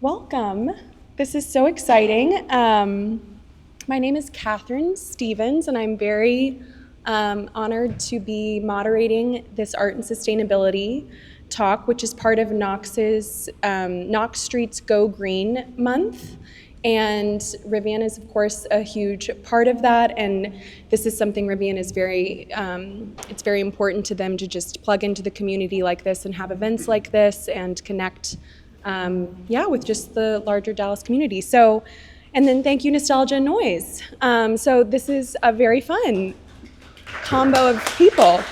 Welcome. This is so exciting. My name is Katherine Stephens, and I'm very honored to be moderating this art and sustainability talk, which is part of Knox Street's Go Green Month. And Rivian is, of course, a huge part of that. And this is something Rivian is it's very important to them to just plug into the community like this and have events like this and connect, with just the larger Dallas community. So, and then thank you, Nostalgia and Noise. So this is a very fun combo of people.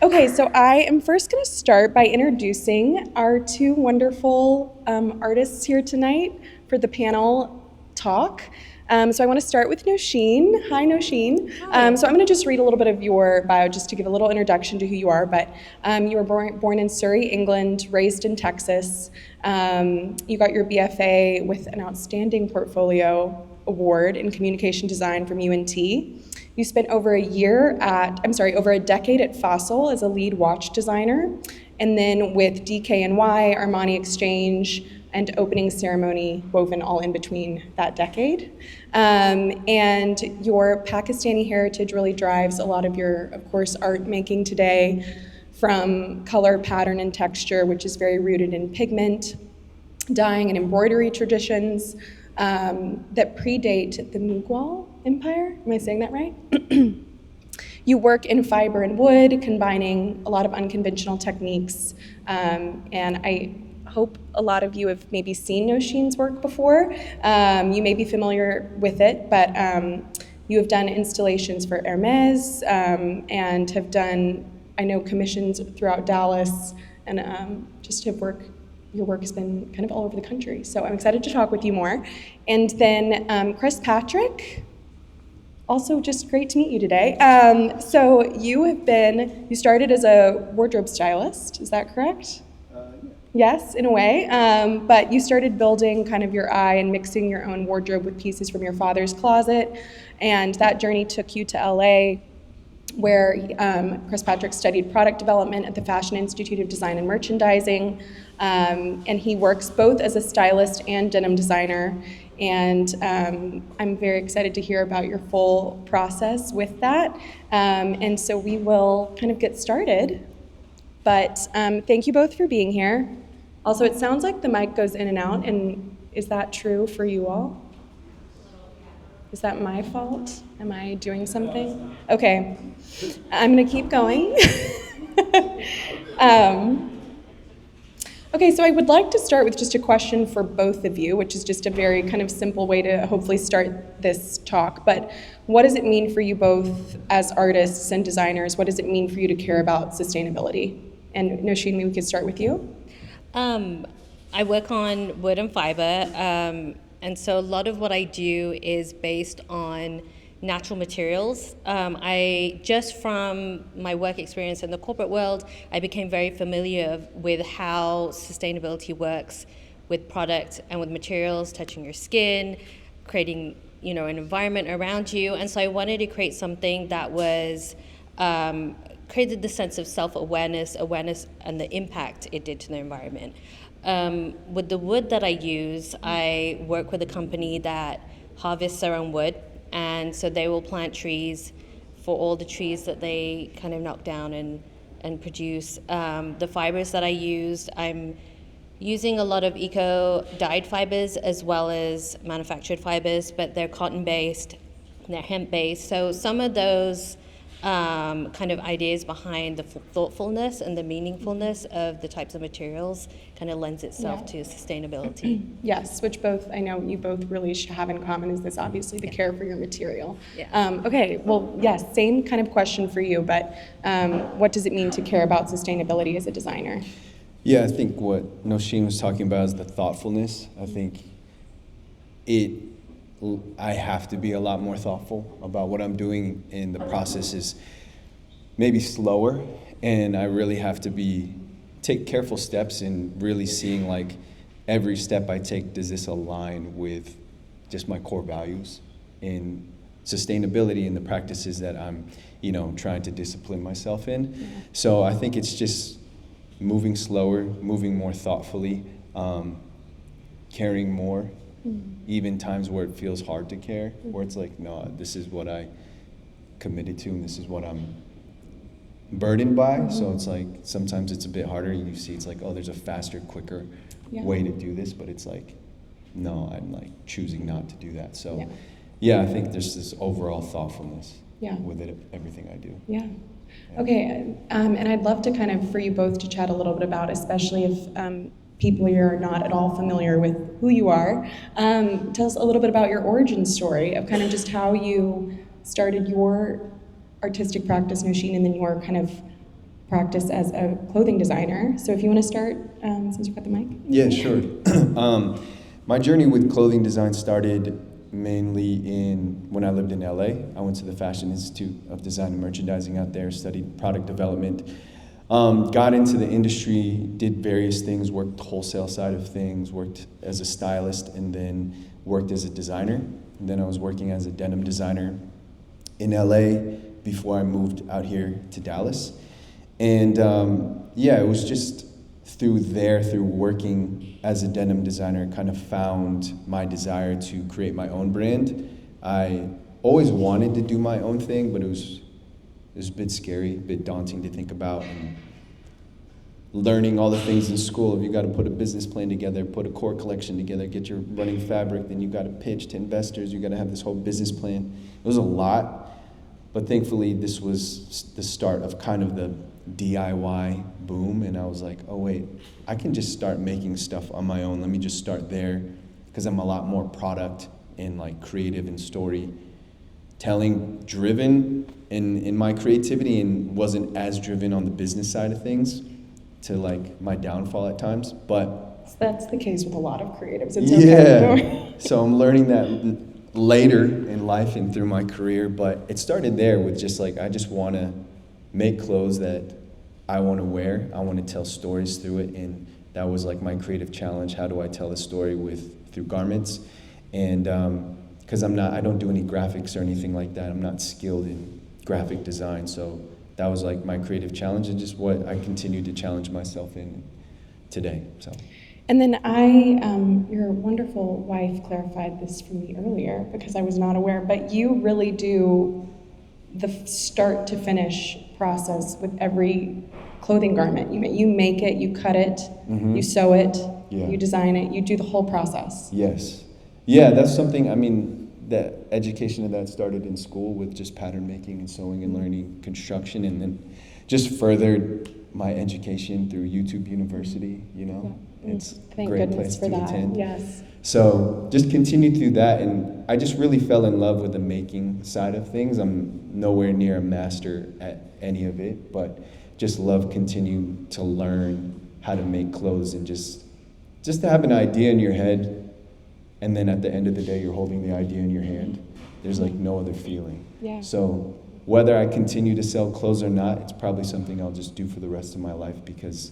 Okay, so I am first going to start by introducing our two wonderful artists here tonight for the panel talk. So I want to start with Nosheen. Hi, Nosheen. Hi. So I'm going to just read a little bit of your bio just to give a little introduction to who you are. But you were born in Surrey, England, raised in Texas. You got your BFA with an outstanding portfolio award in communication design from UNT. You spent over a decade at Fossil as a lead watch designer, and then with DKNY, Armani Exchange, and Opening Ceremony woven all in between that decade. And your Pakistani heritage really drives a lot of your, of course, art making today, from color, pattern, and texture, which is very rooted in pigment, dyeing, and embroidery traditions that predate the Mughal Empire. Am I saying that right? You work in fiber and wood, combining a lot of unconventional techniques, and I hope a lot of you have maybe seen Nosheen's work before. You may be familiar with it, but you have done installations for Hermes and have done, I know, commissions throughout Dallas, and your work has been kind of all over the country. So I'm excited to talk with you more. And then Crespatrick, also just great to meet you today. So you started as a wardrobe stylist, is that correct? Yes, in a way, but you started building kind of your eye and mixing your own wardrobe with pieces from your father's closet, and that journey took you to LA, where Crespatrick studied product development at the Fashion Institute of Design and Merchandising, and he works both as a stylist and denim designer, and I'm very excited to hear about your full process with that, and so we will kind of get started, but thank you both for being here. Also, it sounds like the mic goes in and out, and is that true for you all? Is that my fault? Am I doing something? Okay, I'm gonna keep going. Okay, so I would like to start with just a question for both of you, which is just a very kind of simple way to hopefully start this talk. But what does it mean for you both as artists and designers? What does it mean for you to care about sustainability? And Nosheen, maybe we could start with you. I work on wood and fiber, and so a lot of what I do is based on natural materials. From my work experience in the corporate world, I became very familiar with how sustainability works with product and with materials, touching your skin, creating an environment around you. And so I wanted to create something that was created the sense of self-awareness, and the impact it did to the environment. With the wood that I use, I work with a company that harvests their own wood, and so they will plant trees for all the trees that they kind of knock down and produce. The fibers that I used, I'm using a lot of eco-dyed fibers as well as manufactured fibers, but they're cotton-based, they're hemp-based. So some of those kind of ideas behind the thoughtfulness and the meaningfulness of the types of materials kind of lends itself to sustainability. Yes, which I know you both really have in common is this, obviously, the care for your material. Yeah. Okay, well, yes, same kind of question for you, but what does it mean to care about sustainability as a designer? Yeah, I think what Nosheen was talking about is the thoughtfulness. I think I have to be a lot more thoughtful about what I'm doing, and the process is maybe slower, and I really have to take careful steps in really seeing like every step I take, does this align with just my core values in sustainability and the practices that I'm trying to discipline myself in. So I think it's just moving slower, moving more thoughtfully, caring more, even times where it feels hard to care, where it's like, no, this is what I committed to and this is what I'm burdened by. So it's like, sometimes it's a bit harder. You see it's like, oh, there's a faster, quicker way to do this, but it's like, no, I'm like choosing not to do that. So yeah, I think there's this overall thoughtfulness with it, everything I do. Yeah. Okay, and I'd love to kind of, for you both to chat a little bit about, especially if people are not at all familiar with who you are, tell us a little bit about your origin story of kind of just how you started your artistic practice, Nosheen, and then your kind of practice as a clothing designer. So if you want to start, since you've got the mic. Yeah, sure. My journey with clothing design started mainly when I lived in LA. I went to the Fashion Institute of Design and Merchandising out there, studied product development, got into the industry, did various things, worked the wholesale side of things, worked as a stylist, and then worked as a designer. And then I was working as a denim designer in LA before I moved out here to Dallas. And it was just through working as a denim designer, kind of found my desire to create my own brand. I always wanted to do my own thing, but it was a bit scary, a bit daunting to think about. And learning all the things in school, if you got to put a business plan together, put a core collection together, get your running fabric, then you got to pitch to investors, you got to have this whole business plan. It was a lot, but thankfully this was the start of kind of the DIY boom, and I was like, oh wait, I can just start making stuff on my own. Let me just start there, because I'm a lot more product and like creative and storytelling driven in my creativity, and wasn't as driven on the business side of things, to like my downfall at times. But So that's the case with a lot of creatives. It's okay. So I'm learning that later in life and through my career, but it started there with just like, I just want to make clothes that I want to wear. I want to tell stories through it, and that was like my creative challenge. How do I tell a story through garments? And because I don't do any graphics or anything like that. I'm not skilled in graphic design, so that was like my creative challenge, and just what I continue to challenge myself in today. So. And then your wonderful wife clarified this for me earlier, because I was not aware, but you really do the start to finish process with every clothing garment. You make it, you cut it, you sew it, you design it, you do the whole process. Yes. Yeah, that's something, the education of that started in school with just pattern making and sewing and learning construction, and then just furthered my education through YouTube University, It's a great place to attend. Yes. So just continued through that, and I just really fell in love with the making side of things. I'm nowhere near a master at any of it, but just love continuing to learn how to make clothes, and just to have an idea in your head, and then at the end of the day, you're holding the idea in your hand. There's like no other feeling. Yeah. So whether I continue to sell clothes or not, it's probably something I'll just do for the rest of my life, because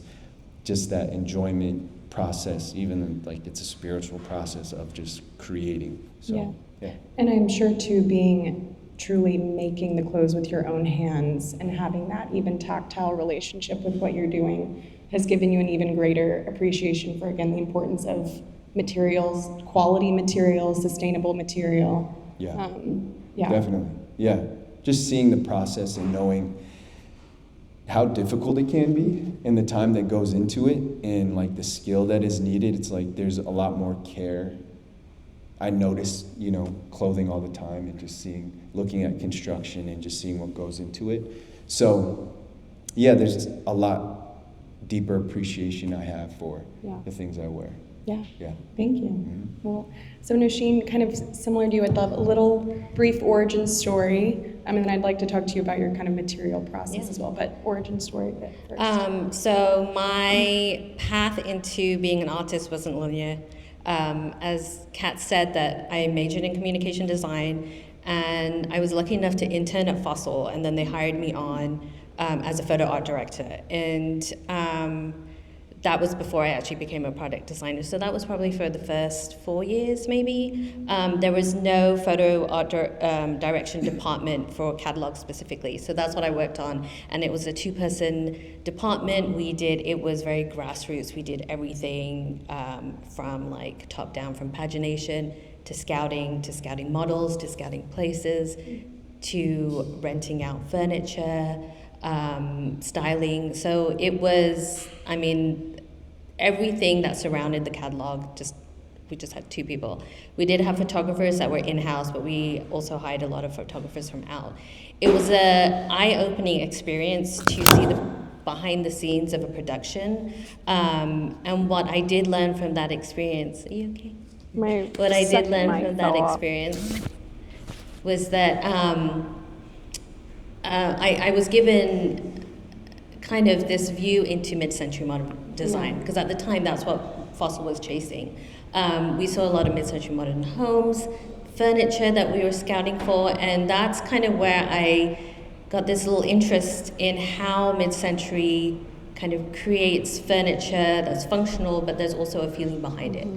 just that enjoyment process, even like it's a spiritual process of just creating. So, yeah. And I'm sure too, being truly making the clothes with your own hands and having that even tactile relationship with what you're doing has given you an even greater appreciation for, again, the importance of materials, quality materials, sustainable material. Yeah. Definitely. Yeah. Just seeing the process and knowing how difficult it can be, and the time that goes into it, and like the skill that is needed. It's like there's a lot more care. I notice, clothing all the time, and just looking at construction and just seeing what goes into it. So, yeah, there's a lot deeper appreciation I have for the things I wear. Yeah. Yeah. Thank you. Well, so Nosheen, kind of similar to you, I'd love a little brief origin story. And then I'd like to talk to you about your kind of material process as well, but origin story first. So my path into being an artist wasn't linear. As Kat said, that I majored in communication design, and I was lucky enough to intern at Fossil, and then they hired me on as a photo art director. And that was before I actually became a product designer. So that was probably for the first 4 years, maybe. There was no photo art direction department for catalog specifically. So that's what I worked on. And it was a 2-person department. It was very grassroots. We did everything from like top down, from pagination to scouting models, to scouting places, to renting out furniture, styling. So it was, I mean, everything that surrounded the catalog, we just had 2 people. We did have photographers that were in-house, but we also hired a lot of photographers from out. It was an eye-opening experience to see the behind the scenes of a production. And what I did learn from that experience, are you okay? What I did learn from that experience was that I was given kind of this view into mid-century modern design, because at the time that's what Fossil was chasing. We saw a lot of mid-century modern homes, furniture that we were scouting for, and that's kind of where I got this little interest in how mid-century kind of creates furniture that's functional, but there's also a feeling behind it.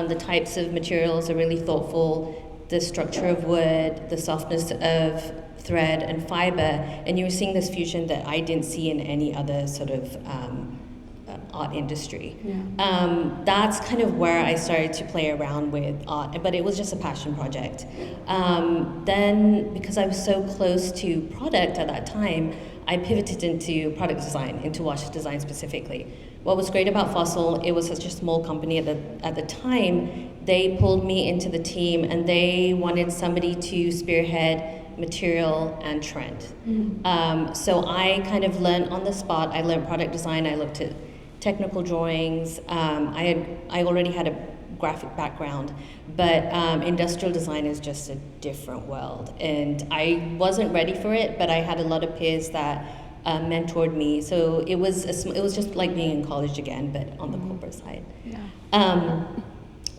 The types of materials are really thoughtful, the structure of wood, the softness of thread and fiber, and you were seeing this fusion that I didn't see in any other sort of art industry. That's kind of where I started to play around with art, but it was just a passion project. Then, because I was so close to product at that time, I pivoted into product design, into watch design specifically. What was great about Fossil, it was such a small company at the time, they pulled me into the team and they wanted somebody to spearhead material and trend. So I kind of learned on the spot. I learned product design. I looked at technical drawings. I already had a graphic background, but industrial design is just a different world, and I wasn't ready for it. But I had a lot of peers that mentored me. So it was just like being in college again, but on the corporate side.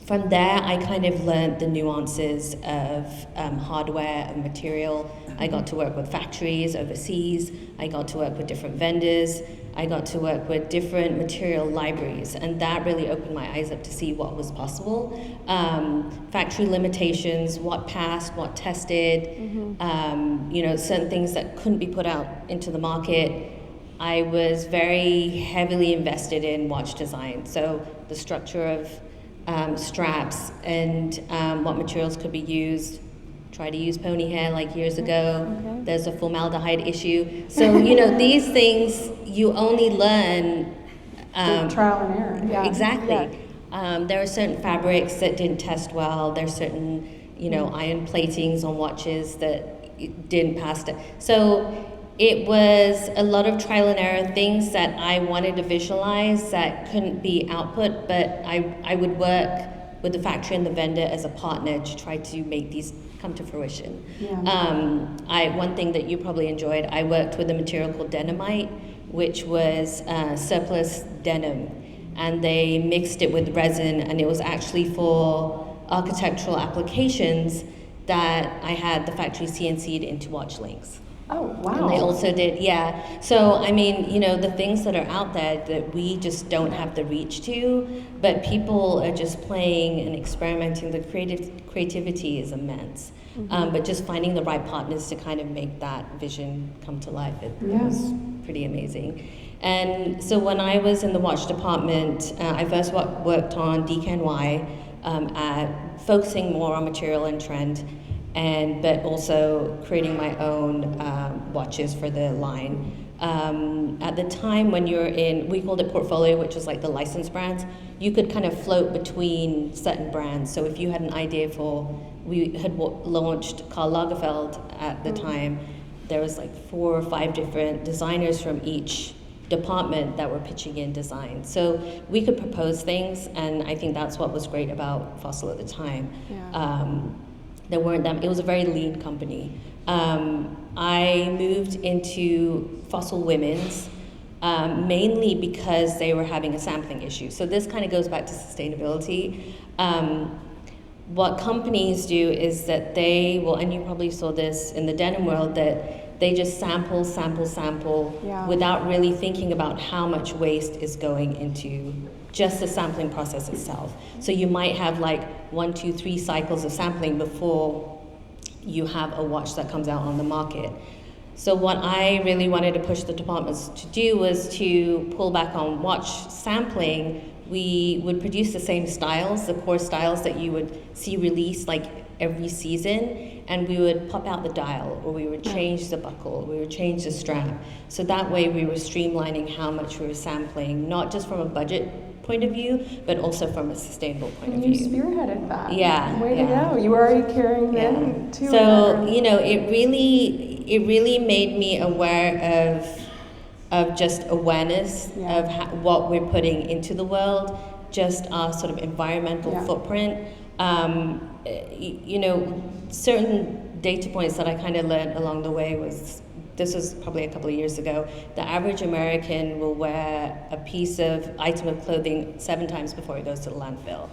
From there, I kind of learned the nuances of hardware and material. I got to work with factories overseas. I got to work with different vendors. I got to work with different material libraries, and that really opened my eyes up to see what was possible. Factory limitations, what passed, what tested, certain things that couldn't be put out into the market. I was very heavily invested in watch design, so the structure of straps and what materials could be used. Try to use pony hair like years ago. There's a formaldehyde issue. So, these things you only learn trial and error. Exactly. There are certain fabrics that didn't test well. There's certain, iron platings on watches that didn't pass it. So it was a lot of trial and error, things that I wanted to visualize that couldn't be output, but I would work with the factory and the vendor as a partner to try to make these come to fruition. One thing that you probably enjoyed, I worked with a material called denimite, which was surplus denim, and they mixed it with resin, and it was actually for architectural applications that I had the factory CNC'd into watch links. Oh, wow. And they also did, So, I mean, the things that are out there that we just don't have the reach to, but people are just playing and experimenting. The creativity is immense. But just finding the right partners to kind of make that vision come to life, it was pretty amazing. And so when I was in the watch department, I first worked on DKNY, focusing more on material and trend, but also creating my own watches for the line. At the time when you're we called it portfolio, which was like the licensed brands, you could kind of float between certain brands. So if you had an idea we had launched Karl Lagerfeld at the time, there was like 4 or 5 different designers from each department that were pitching in design. So we could propose things, and I think that's what was great about Fossil at the time. There weren't them. It was a very lean company. I moved into Fossil Women's mainly because they were having a sampling issue. So this kind of goes back to sustainability. What companies do is that they will, and you probably saw this in the denim world, that they just sample Yeah. without really thinking about how much waste is going into just the sampling process itself. So you might have like 1, 2, 3 cycles of sampling before you have a watch that comes out on the market. So what I really wanted to push the departments to do was to pull back on watch sampling. We would produce the same styles, the core styles that you would see released like every season, and we would pop out the dial, or we would change the buckle, we would change the strap. So that way we were streamlining how much we were sampling, not just from a budget point of view, but also from a sustainable point of You view. spearheaded that. Yeah. Way to go. You were already carrying them too. So, you know, it really made me aware of just awareness of what we're putting into the world, just our sort of environmental footprint. You know, certain data points that I kind of learned along the way was, this was probably a couple of years ago, the average American will wear a piece of item of clothing 7 times before it goes to the landfill.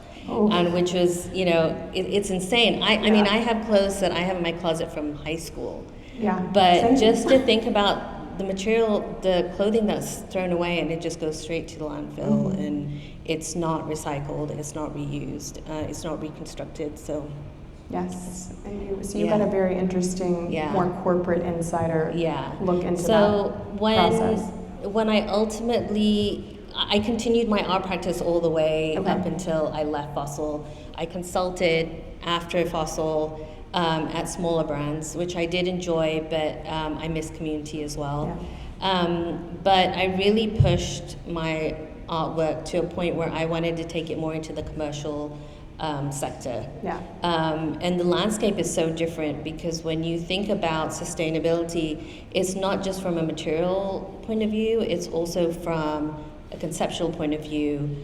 And which was, you know, it's insane. I mean, I have clothes that I have in my closet from high school. Yeah. But Same. just to think about the material, the clothing that's thrown away and it just goes straight to the landfill, and it's not recycled, it's not reused, it's not reconstructed, so. Yes, and you got a very interesting, more corporate insider look into that process. When I ultimately, I continued my art practice all the way up until I left Fossil. I consulted after Fossil at smaller brands, which I did enjoy, but I missed community as well. But I really pushed my artwork to a point where I wanted to take it more into the commercial sector. And the landscape is so different, because when you think about sustainability, it's not just from a material point of view, it's also from a conceptual point of view.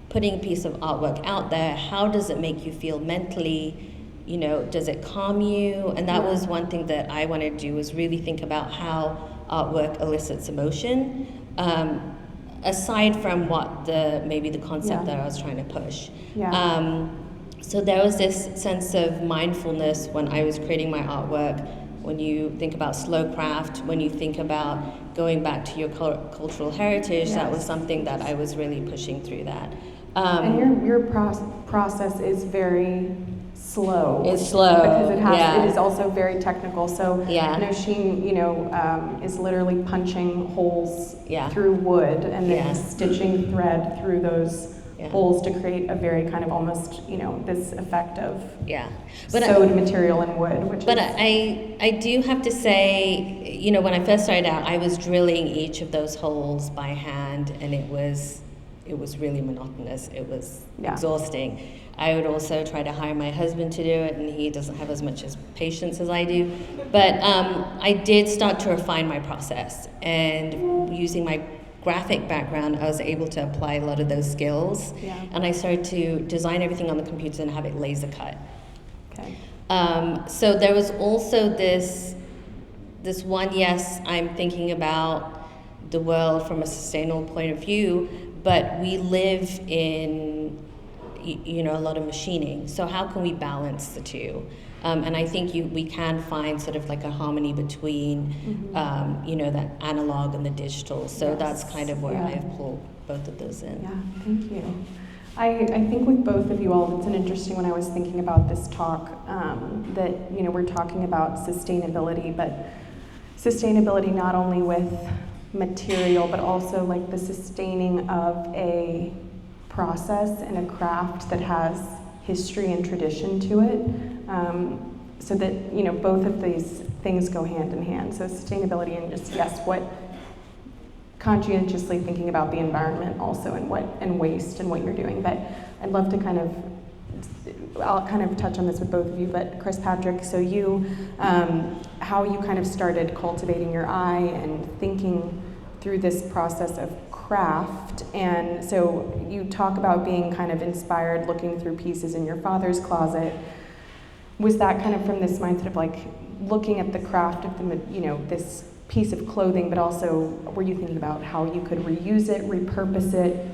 Putting a piece of artwork out there, how does it make you feel mentally? You know, does it calm you? And that was one thing that I wanted to do, was really think about how artwork elicits emotion, aside from what maybe the concept that I was trying to push. So there was this sense of mindfulness when I was creating my artwork. When you think about slow craft, when you think about going back to your cultural heritage, that was something that I was really pushing through that. And your process is very slow. It's slow, because it is also very technical. So Nosheen, you know, is literally punching holes through wood and then stitching thread through those holes to create a very kind of almost, you know, this effect of sewed material and wood. I do have to say, you know, when I first started out, I was drilling each of those holes by hand, and it was really monotonous. It was exhausting. I would also try to hire my husband to do it, and he doesn't have as much patience as I do. But I did start to refine my process, and using my graphic background, I was able to apply a lot of those skills. And I started to design everything on the computer and have it laser cut. So there was also this one, I'm thinking about the world from a sustainable point of view, but we live in, you know, a lot of machining. So how can we balance the two? And I think we can find sort of like a harmony between, you know, that analog and the digital. So that's kind of where I have pulled both of those in. Yeah, thank you. I think with both of you all, it's an interesting, when I was thinking about this talk, that, you know, we're talking about sustainability, but sustainability not only with material, but also like the sustaining of a process and a craft that has history and tradition to it, so that, you know, both of these things go hand in hand. So sustainability and just, what conscientiously thinking about the environment also, and waste and what you're doing. But I'd love to I'll kind of touch on this with both of you, but Crespatrick, so you, how you kind of started cultivating your eye and thinking through this process of craft. And so you talk about being kind of inspired looking through pieces in your father's closet. Was that kind of from this mindset of like looking at the craft of the, you know, this piece of clothing, but also were you thinking about how you could reuse it, repurpose it,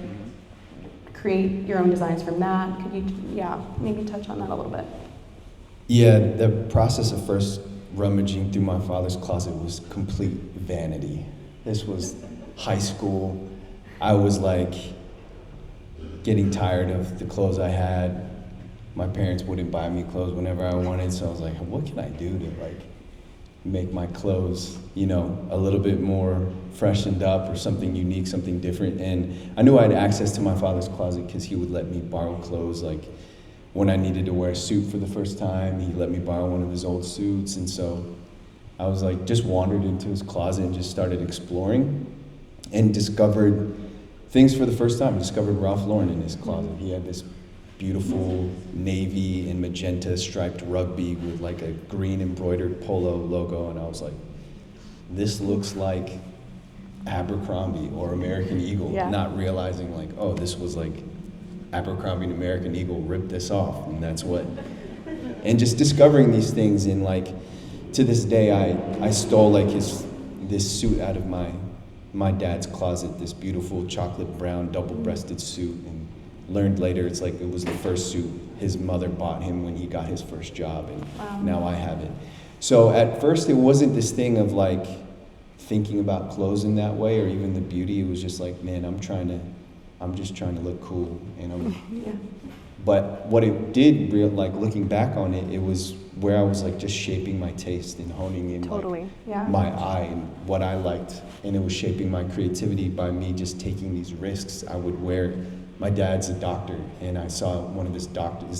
create your own designs from that? Could you, maybe touch on that a little bit? Yeah, the process of first rummaging through my father's closet was complete vanity. This was high school. I was like getting tired of the clothes I had. My parents wouldn't buy me clothes whenever I wanted, so I was like, what can I do to like make my clothes, you know, a little bit more freshened up or something unique, something different. And I knew I had access to my father's closet because he would let me borrow clothes. Like when I needed to wear a suit for the first time, he let me borrow one of his old suits. And so I was like, just wandered into his closet and just started exploring and discovered things for the first time. I discovered Ralph Lauren in his closet. He had this beautiful navy and magenta striped rugby with like a green embroidered polo logo, and I was like, this looks like Abercrombie or American Eagle, not realizing like, oh, this was like Abercrombie and American Eagle ripped this off, and that's what, and just discovering these things. And like to this day, I stole like this suit out of my dad's closet, this beautiful chocolate brown double-breasted suit, and learned later it's like it was the first suit his mother bought him when he got his first job, and now I have it. So at first it wasn't this thing of like thinking about clothes in that way or even the beauty. It was just like, man, I'm just trying to look cool, and But what it did, like looking back on it, it was where I was like just shaping my taste and honing in my eye and what I liked, and it was shaping my creativity by me just taking these risks. I would wear. My dad's a doctor, and I saw one of his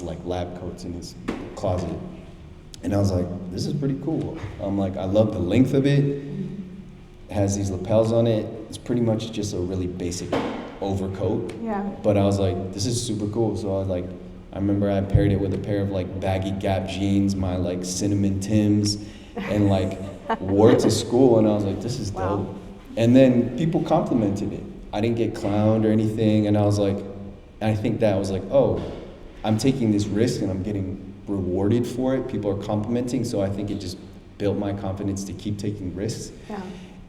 like lab coats in his closet, and I was like, this is pretty cool. I'm like, I love the length of it. It has these lapels on it. It's pretty much just a really basic overcoat. Yeah. But I was like, this is super cool. So I remember I paired it with a pair of like baggy Gap jeans, my like cinnamon Tims, and like wore it to school, and I was like, this is dope. And then people complimented it. I didn't get clowned or anything, and I was like, I think that was like, oh, I'm taking this risk and I'm getting rewarded for it. People are complimenting, so I think it just built my confidence to keep taking risks. Yeah.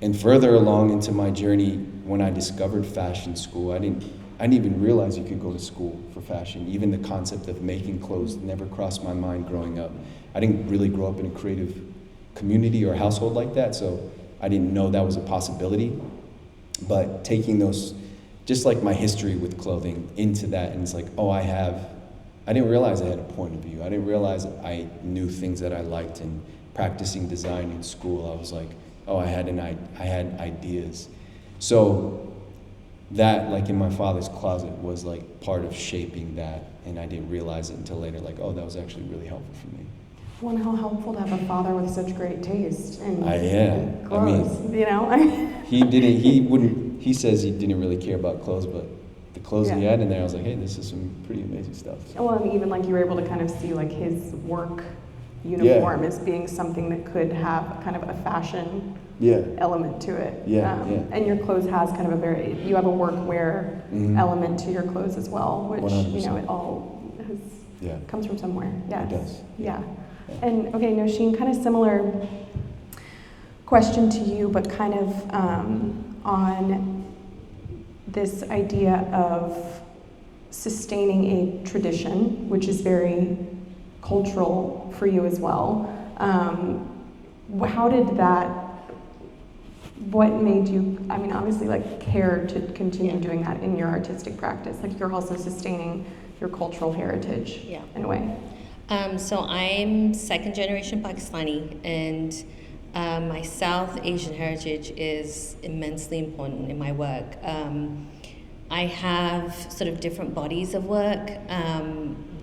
And further along into my journey, when I discovered fashion school, I didn't even realize you could go to school for fashion. Even the concept of making clothes never crossed my mind growing up. I didn't really grow up in a creative community or household like that, so I didn't know that was a possibility. But taking those, just like my history with clothing, into that, and it's like, oh, I didn't realize I had a point of view. I didn't realize I knew things that I liked, and practicing design in school, I was like, oh, I had ideas. So that, like in my father's closet, was like part of shaping that, and I didn't realize it until later, like, oh, that was actually really helpful for me. Well, and how helpful to have a father with such great taste and clothes, you know? He says he didn't really care about clothes, but the clothes he had in there, I was like, hey, this is some pretty amazing stuff. So. Well, and even like you were able to kind of see like his work uniform as being something that could have kind of a fashion element to it. And your clothes has kind of you have a workwear element to your clothes as well, which 100%. You know, it all comes from somewhere. Yes. It does. Yeah. And okay, Nosheen, kind of similar question to you, but kind of on this idea of sustaining a tradition, which is very cultural for you as well. How did that, what made you, I mean, obviously like care to continue doing that in your artistic practice? Like you're also sustaining your cultural heritage in a way. So I'm second generation Pakistani, and my South Asian heritage is immensely important in my work. I have sort of different bodies of work.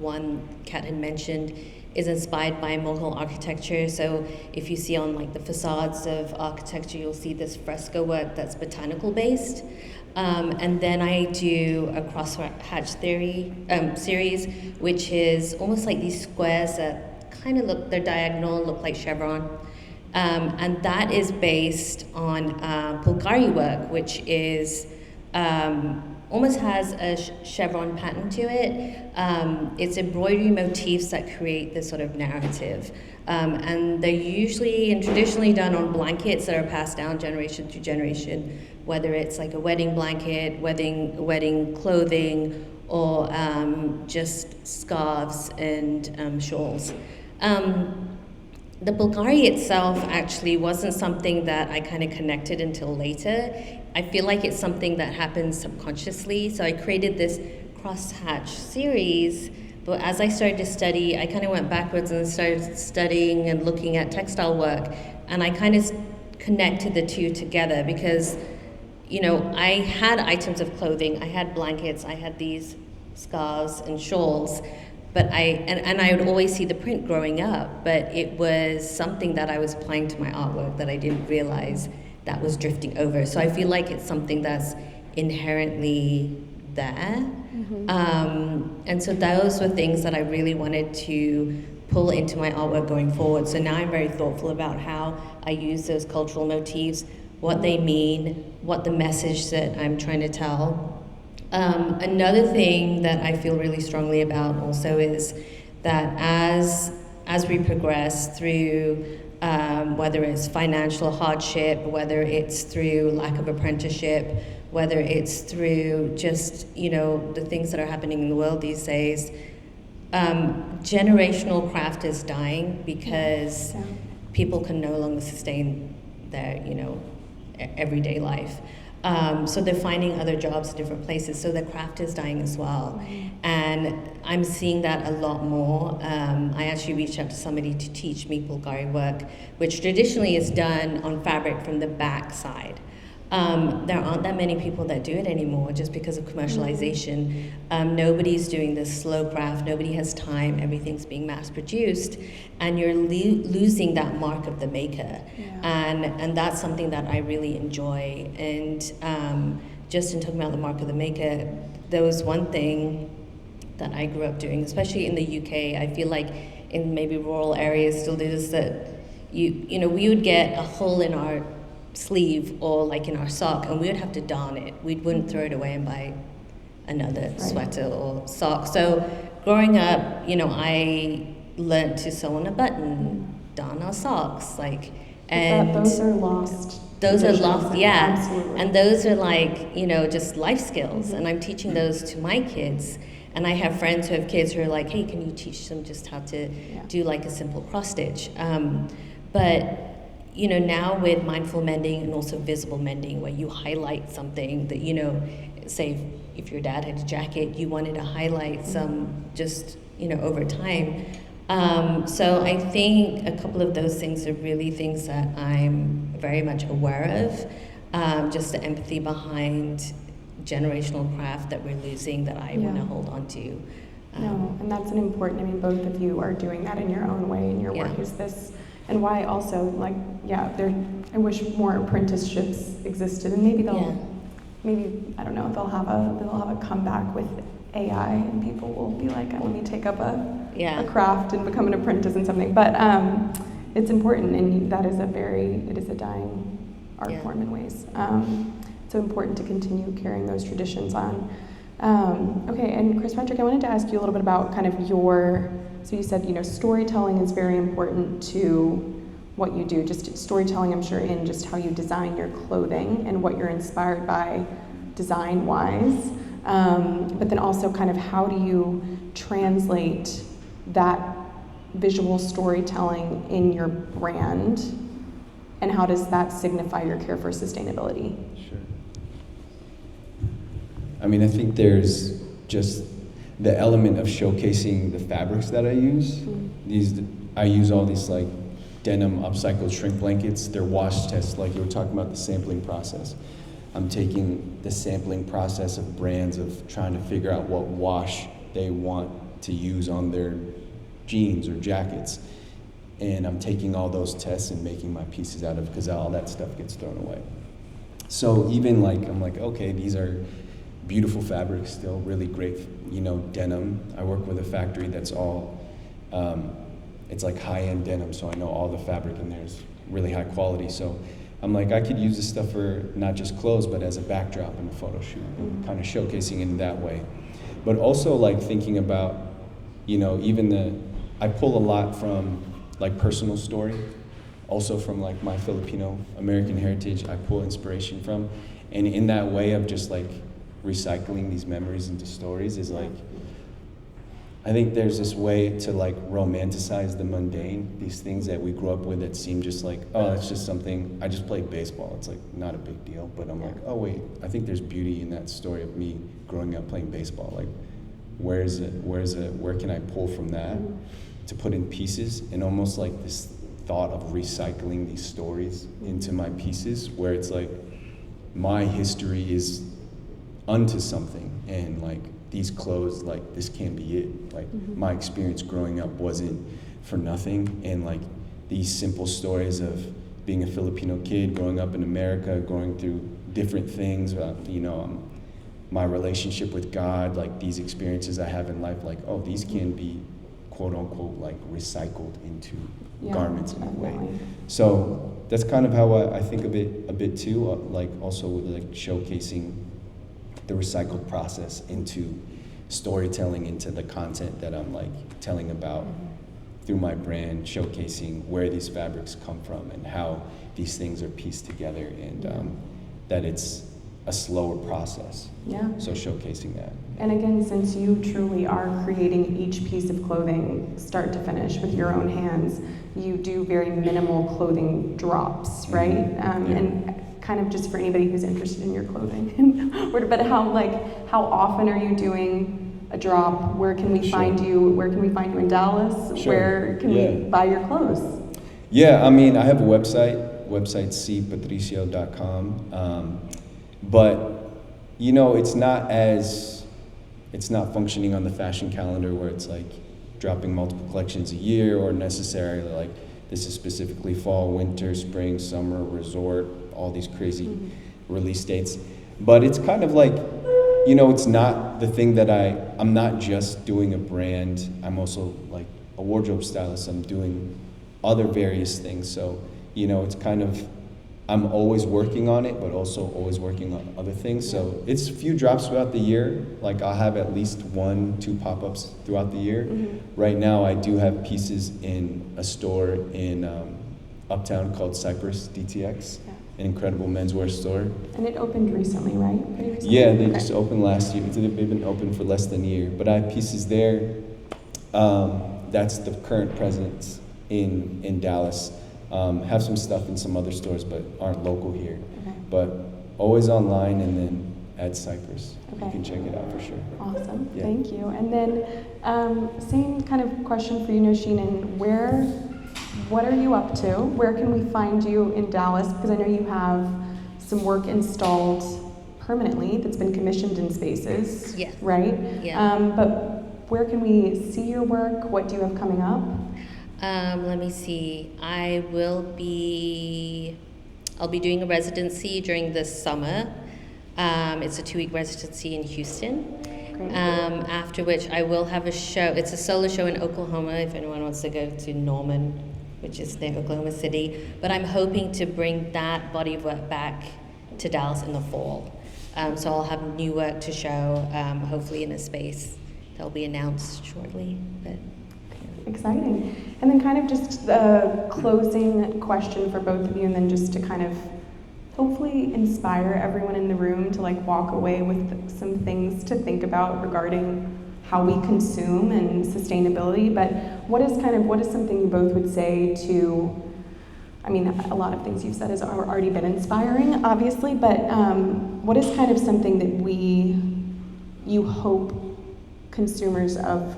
One Kat had mentioned is inspired by Mughal architecture. So if you see on like the facades of architecture, you'll see this fresco work that's botanical based. And then I do a crosshatch series, which is almost like these squares that kind of they're diagonal, look like chevron. And that is based on Pulkari work, which is almost has a chevron pattern to it. It's embroidery motifs that create this sort of narrative. And they're usually and traditionally done on blankets that are passed down generation to generation, whether it's like a wedding blanket, wedding clothing, or just scarves and shawls. The Bulgari itself actually wasn't something that I kind of connected until later. I feel like it's something that happens subconsciously. So I created this crosshatch series, but as I started to study, I kind of went backwards and started studying and looking at textile work, and I kind of connected the two together because, you know, I had items of clothing, I had blankets, I had these scarves and shawls, but I would always see the print growing up, but it was something that I was applying to my artwork that I didn't realize that was drifting over. So I feel like it's something that's inherently there. And so those were things that I really wanted to pull into my artwork going forward. So now I'm very thoughtful about how I use those cultural motifs, what they mean, what the message that I'm trying to tell. Another thing that I feel really strongly about also is that as we progress through whether it's financial hardship, whether it's through lack of apprenticeship, whether it's through just, you know, the things that are happening in the world these days, generational craft is dying because people can no longer sustain their, you know, everyday life. So they're finding other jobs in different places, so the craft is dying as well. And I'm seeing that a lot more. I actually reached out to somebody to teach me Bulgari work, which traditionally is done on fabric from the back side. There aren't that many people that do it anymore just because of commercialization. Nobody's doing this slow craft, nobody has time, everything's being mass produced, and you're losing that mark of the maker. And that's something that I really enjoy. And just in talking about the mark of the maker, there was one thing that I grew up doing, especially in the UK. I feel like in maybe rural areas still is that you know, we would get a hole in our sleeve or like in our sock, and we would have to darn it. We wouldn't throw it away and buy another sweater or sock. So growing up, you know, I learned to sew on a button, darn our socks, like, and those are lost. Those are lost, yeah. Absolutely. And those are like, you know, just life skills. And I'm teaching those to my kids. And I have friends who have kids who are like, hey, can you teach them just how to do like a simple cross stitch? But you know, now with mindful mending and also visible mending, where you highlight something that, you know, say if your dad had a jacket, you wanted to highlight some just, you know, over time. So I think a couple of those things are really things that I'm very much aware of, just the empathy behind generational craft that we're losing that I want to hold on to. No, and that's an important, I mean, both of you are doing that in your own way, and your work is this. And why also, like, I wish more apprenticeships existed, and maybe maybe, I don't know, they'll have a comeback with AI, and people will be like, let me take up a craft and become an apprentice in something. But it's important, and that is it is a dying art form in ways. So important to continue carrying those traditions on. Okay, and Crespatrick, I wanted to ask you a little bit about kind of so you said, you know, storytelling is very important to what you do. Just storytelling, I'm sure, in just how you design your clothing and what you're inspired by design-wise. But then also kind of how do you translate that visual storytelling in your brand, and how does that signify your care for sustainability? Sure. I mean, I think there's just the element of showcasing the fabrics that I use. I use all these like denim upcycled shrink blankets. They're wash tests, like you were talking about the sampling process. I'm taking the sampling process of brands of trying to figure out what wash they want to use on their jeans or jackets. And I'm taking all those tests and making my pieces out of it, because all that stuff gets thrown away. So even like, I'm like, okay, these are beautiful fabrics, still really great, you know, denim. I work with a factory that's all, it's like high-end denim, so I know all the fabric in there is really high quality. So I'm like, I could use this stuff for not just clothes, but as a backdrop in a photo shoot, and kind of showcasing it in that way. But also like thinking about, you know, I pull a lot from like personal story, also from like my Filipino American heritage, I pull inspiration from. And in that way of just like recycling these memories into stories is like, I think there's this way to like romanticize the mundane, these things that we grew up with that seem just like, oh, it's just something, I just played baseball, it's like not a big deal, but I'm like, oh wait, I think there's beauty in that story of me growing up playing baseball. Like, where can I pull from that to put in pieces, and almost like this thought of recycling these stories into my pieces, where it's like, my history is unto something, and like, these clothes, like, this can't be it. Like, my experience growing up wasn't for nothing. And like, these simple stories of being a Filipino kid, growing up in America, going through different things, my relationship with God, like these experiences I have in life, like, oh, these can be quote unquote, like recycled into garments in a way. So that's kind of how I think of it a bit too, like also with like showcasing the recycled process into storytelling, into the content that I'm like telling about through my brand, showcasing where these fabrics come from and how these things are pieced together, and that it's a slower process. Yeah. So showcasing that. And again, since you truly are creating each piece of clothing start to finish with your own hands, you do very minimal clothing drops, right? And kind of just for anybody who's interested in your clothing. But how often are you doing a drop? Where can we find you? Where can we find you in Dallas? Where can we buy your clothes? Yeah, I mean, I have a website cpatricio.com. But it's not functioning on the fashion calendar where it's like dropping multiple collections a year, or necessarily like this is specifically fall, winter, spring, summer, resort, all these crazy release dates. But it's kind of like, it's not the thing that I'm not just doing a brand, I'm also like a wardrobe stylist, I'm doing other various things. So, it's kind of, I'm always working on it, but also always working on other things. So it's a few drops throughout the year. Like I'll have at least 1-2 pop-ups throughout the year. Right now I do have pieces in a store in Uptown called Cypress DTX, an incredible menswear store. And it opened recently, right? Pretty recently? Yeah, they just opened last year. They've been open for less than a year. But I have pieces there. That's the current presence in Dallas. Have some stuff in some other stores, but aren't local here. But always online, and then at Cypress. You can check it out for sure. Awesome, thank you. And then same kind of question for you, Nosheen, and what are you up to? Where can we find you in Dallas? Because I know you have some work installed permanently that's been commissioned in spaces, right? Yeah. But where can we see your work? What do you have coming up? Let me see. I'll be doing a residency during the summer. It's a 2-week residency in Houston. After which I will have a show. It's a solo show in Oklahoma if anyone wants to go to Norman, which is near Oklahoma City. But I'm hoping to bring that body of work back to Dallas in the fall. So I'll have new work to show, hopefully in a space that'll be announced shortly. But exciting. And then kind of just the closing question for both of you, and then just to kind of hopefully inspire everyone in the room to like walk away with some things to think about regarding how we consume and sustainability. But what is something you both would say to, I mean, a lot of things you've said has already been inspiring, obviously, but what is kind of something that you hope consumers of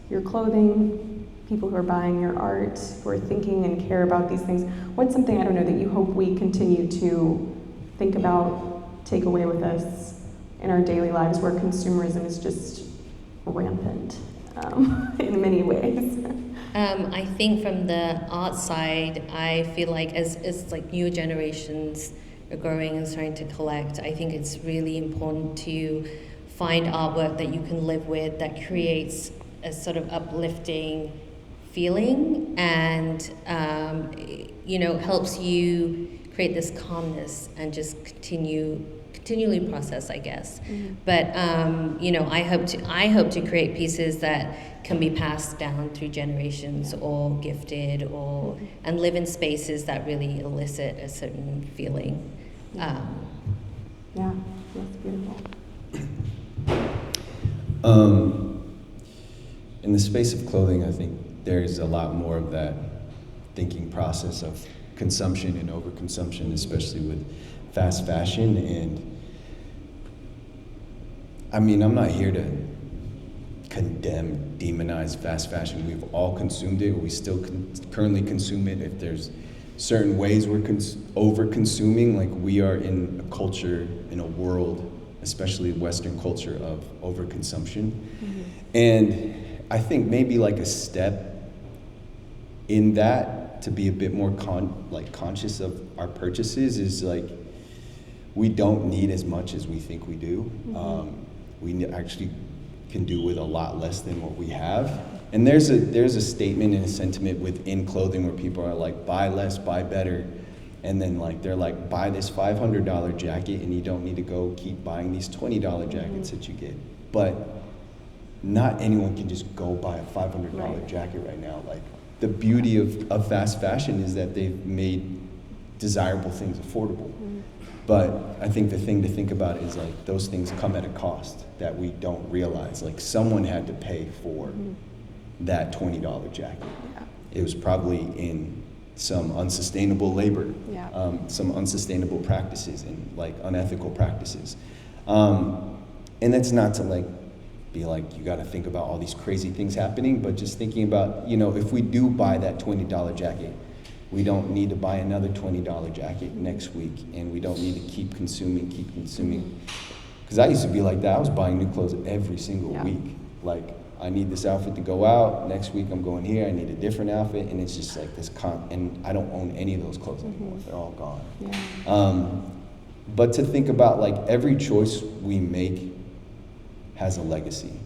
your clothing, people who are buying your art, who are thinking and care about these things, what's something, I don't know, that you hope we continue to think about, take away with us in our daily lives, where consumerism is just rampant in many ways? I think from the art side, I feel like as like newer generations are growing and starting to collect, I think it's really important to find artwork that you can live with, that creates a sort of uplifting feeling, and helps you create this calmness and just continually process, I guess. But I hope to create pieces that can be passed down through generations, or gifted, and live in spaces that really elicit a certain feeling. Yeah, that's beautiful. in the space of clothing, I think there's a lot more of that thinking process of consumption and overconsumption, especially with fast fashion. And I mean, I'm not here to condemn, demonize fast fashion. We've all consumed it. We still currently consume it. If there's certain ways we're over-consuming, like we are in a culture, in a world, especially Western culture, of overconsumption. Mm-hmm. And I think maybe like a step in that to be a bit more conscious of our purchases is like, we don't need as much as we think we do. Mm-hmm. We actually can do with a lot less than what we have. And there's a statement and a sentiment within clothing where people are like, buy less, buy better. And then like they're like, buy this $500 jacket and you don't need to go keep buying these $20 jackets that you get. But not anyone can just go buy a $500 jacket right now. Like, the beauty of fast fashion is that they've made desirable things affordable. Mm-hmm. But I think the thing to think about is like those things come at a cost that we don't realize. Like, someone had to pay for that $20 jacket. Yeah. It was probably in some unsustainable labor, some unsustainable practices and like unethical practices. And that's not to like be like, you got to think about all these crazy things happening, but just thinking about, you know, if we do buy that $20 jacket, we don't need to buy another $20 jacket next week, and we don't need to keep consuming. Because I used to be like that. I was buying new clothes every single week. Like, I need this outfit to go out. Next week I'm going here. I need a different outfit, and it's just like this. And I don't own any of those clothes anymore. They're all gone. Yeah. But to think about like every choice we make has a legacy.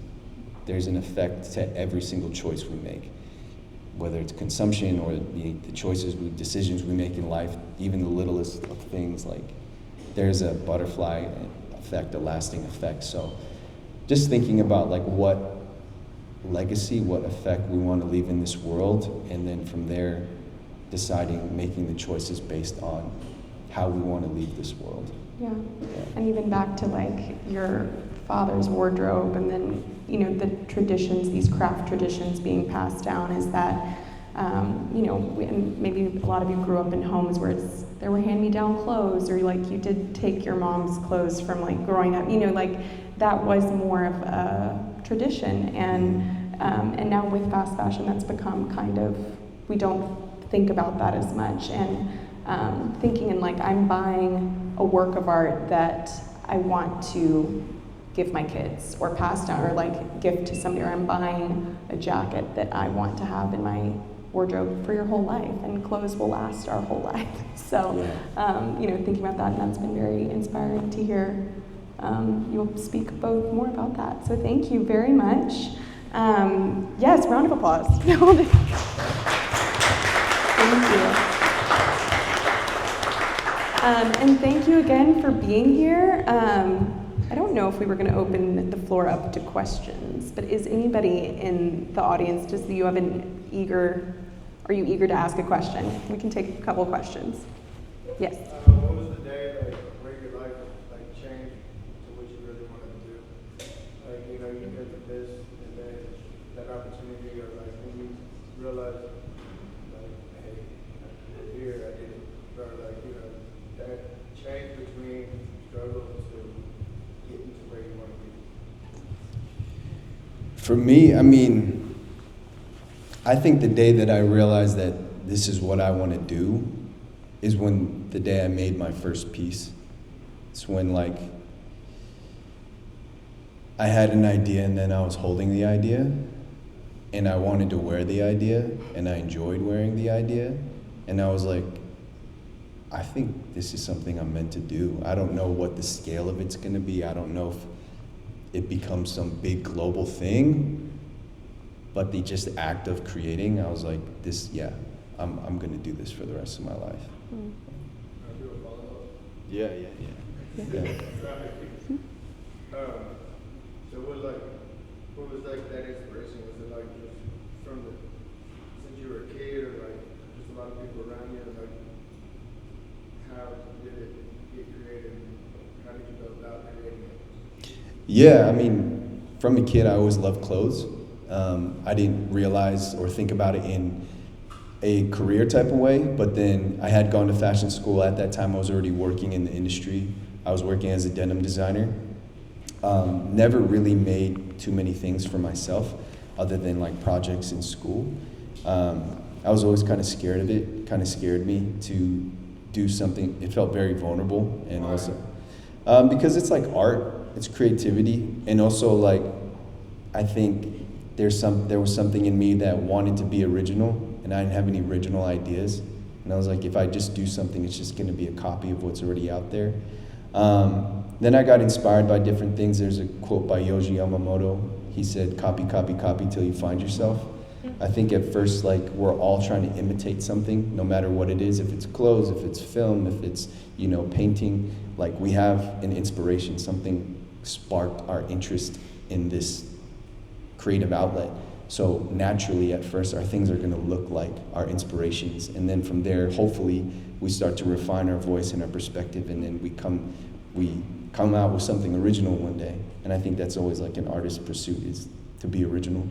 There's an effect to every single choice we make, whether it's consumption or the decisions we make in life, even the littlest of things. Like, there's a butterfly effect, a lasting effect. So just thinking about like what legacy, what effect we want to leave in this world, and then from there deciding, making the choices based on how we want to leave this world. Yeah. And even back to like your father's wardrobe, and then, you know, the traditions, these craft traditions being passed down, is that, you know, and maybe a lot of you grew up in homes where there were hand-me-down clothes, or like you did take your mom's clothes from like growing up, you know, like that was more of a tradition. And now with fast fashion, that's become kind of, we don't think about that as much. And thinking in like, I'm buying a work of art that I want to give my kids or pass down or like gift to somebody, or I'm buying a jacket that I want to have in my wardrobe for your whole life, and clothes will last our whole life. So, you know, thinking about that, and that's been very inspiring to hear. You'll speak both more about that. So thank you very much. Yes, round of applause. Thank you. And thank you again for being here. I don't know if we were going to open the floor up to questions, but is anybody in the audience, are you eager to ask a question? We can take a couple questions. Yes. What was the day where your life changed to what you really wanted to do? Like, you know, you get this, and then that opportunity, or like when you realize, like, hey, here I did it, or like, you know, that change between struggle to getting to where you want to be. For me, I mean, I think the day that I realized that this is what I want to do is when the day I made my first piece. It's when like I had an idea, and then I was holding the idea, and I wanted to wear the idea, and I enjoyed wearing the idea, and I was like, I think this is something I'm meant to do. I don't know what the scale of it's gonna be. I don't know if it becomes some big global thing, but the just act of creating, I was like, I'm gonna do this for the rest of my life. Can I do a follow-up? Yeah. So what was like that inspiration? Was it like just since you were a kid, or like just a lot of people around you? Like, how did it get created? How did you go about creating it? Yeah, I mean, from a kid, I always loved clothes. I didn't realize or think about it in a career type of way, but then I had gone to fashion school. At that time, I was already working in the industry. I was working as a denim designer. Never really made too many things for myself other than like projects in school. I was always kind of scared of it, kind of scared me to do something. It felt very vulnerable, and also because it's like art, it's creativity, and also like I think there was something in me that wanted to be original, and I didn't have any original ideas. And I was like, if I just do something, it's just going to be a copy of what's already out there. Then I got inspired by different things. There's a quote by Yoji Yamamoto. He said, copy, copy, copy till you find yourself. I think at first, like, we're all trying to imitate something, no matter what it is. If it's clothes, if it's film, if it's, painting, like, we have an inspiration. Something sparked our interest in this creative outlet. So naturally, at first, our things are going to look like our inspirations. And then from there, hopefully, we start to refine our voice and our perspective, and then we come out with something original one day. And I think that's always like an artist's pursuit, is to be original.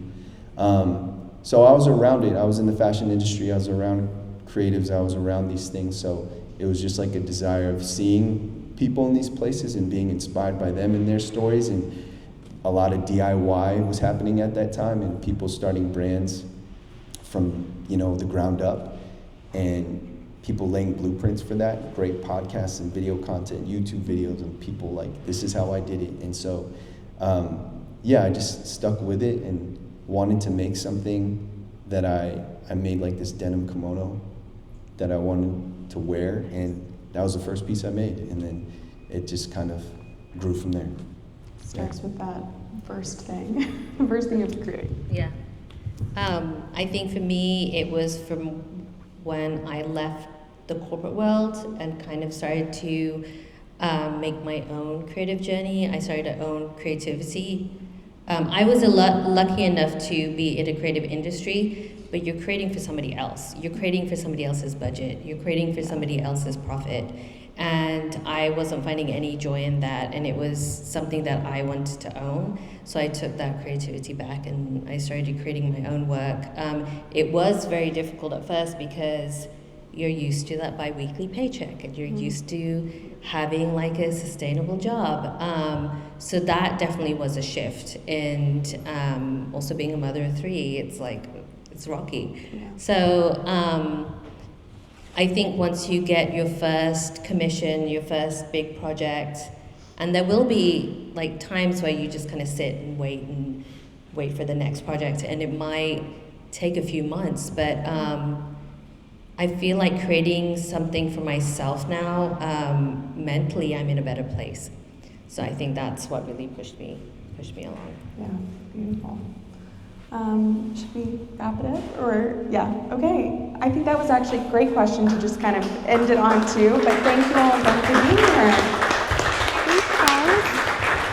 So I was around it. I was in the fashion industry. I was around creatives. I was around these things. So it was just like a desire of seeing people in these places and being inspired by them and their stories. And a lot of DIY was happening at that time, and people starting brands from, the ground up, and people laying blueprints for that, great podcasts and video content, YouTube videos, and people like, this is how I did it. And so, I just stuck with it and wanted to make something that I made, like this denim kimono that I wanted to wear, and that was the first piece I made, and then it just kind of grew from there. Starts with that first thing, the first thing you have to create. Yeah. I think for me, it was from when I left the corporate world and kind of started to make my own creative journey. I started to own creativity. I was lucky enough to be in a creative industry, but you're creating for somebody else. You're creating for somebody else's budget. You're creating for somebody else's profit. And I wasn't finding any joy in that, and it was something that I wanted to own. So I took that creativity back and I started creating my own work. It was very difficult at first because you're used to that bi-weekly paycheck, and you're used to having like a sustainable job. So that definitely was a shift. And also being a mother of three, it's rocky. Yeah. So I think once you get your first commission, your first big project, and there will be like times where you just kind of sit and wait for the next project, and it might take a few months, but I feel like creating something for myself now, mentally I'm in a better place. So I think that's what really pushed me along. Yeah, beautiful. Should we wrap it up? Or, yeah, okay. I think that was actually a great question to just kind of end it on too, but thank you all again for being here.